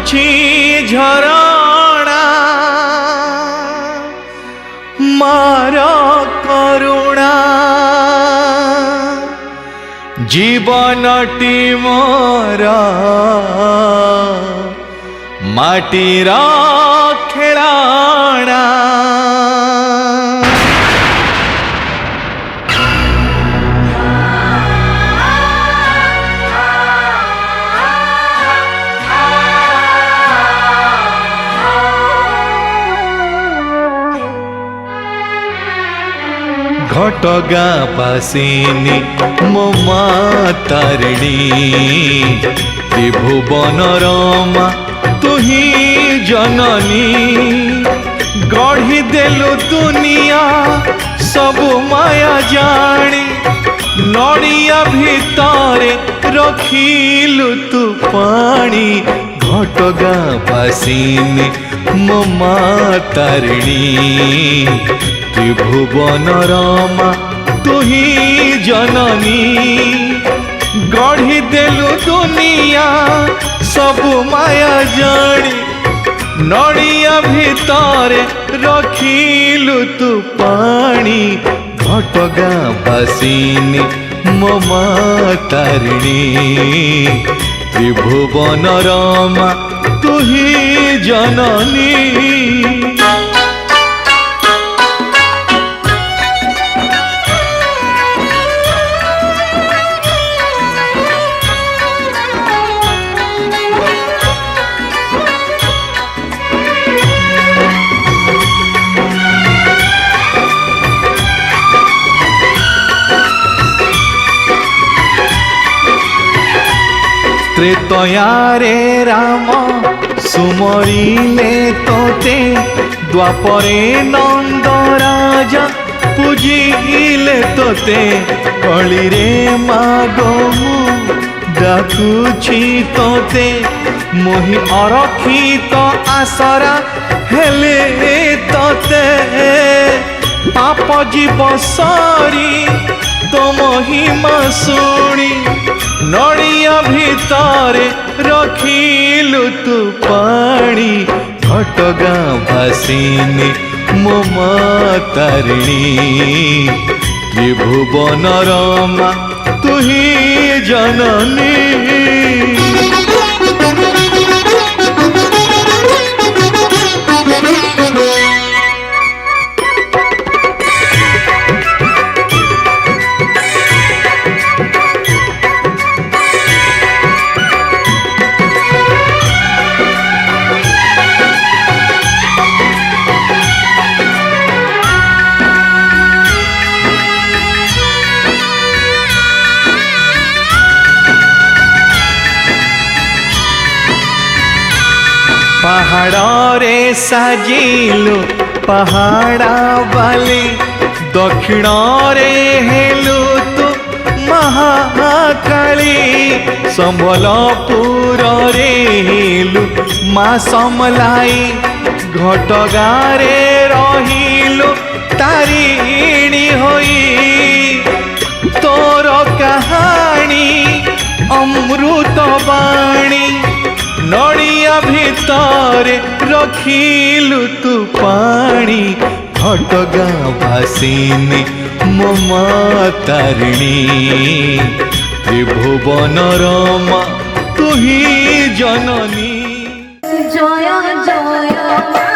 ବହୁଛି ଝରଣା ମାର କରୁଣା ଜୀବନଟି ମୋର ମାଟିର ଖେଳଣା। घटगां पासिनी मो माँ तारिणी त्रिभुवन रमा तुही जननी गढ़ी देलु दुनिया सबु माया जानी नड़िया भितरे रखिलु तू पानी। घटगां पासिनी मो माँ तारिणी त्रिभुवन रमा तुही जननी गढ़ी देलु दुनिया सबु माया जानी नड़िया भितरे रखिलु तू पानी। घटगां पासिनी मो माँ तारिणी त्रिभुवन रमा तुही जननी। त्रेतयारे राम सुमरिले तोते द्वापरे नंद राजा पूजिले तोते कली रे मागो डाकुछि तोते मोहि अरखित आसरा हेले तोते पाप जीव सरी तो महिमा शुणी नड़िया भितरे रखिलु तू पानी। घटगां पासिनी मो माँ तारिणी त्रिभुवन रमा तुही जननी। पहाड़ रे साजिलु पहाड़ा वाली दक्षिण रे हेलु तू महाकाली संबलपुर रे हेलु माँ समलाई घटगां रे रहिलु तारिणी होई तोर कहानी अमृत बाणी नड़िया भितरे रखिलु तू पानी। घटगां पासिनी मो माँ तारिणी त्रिभुवन रमा तुही जननी। जय जय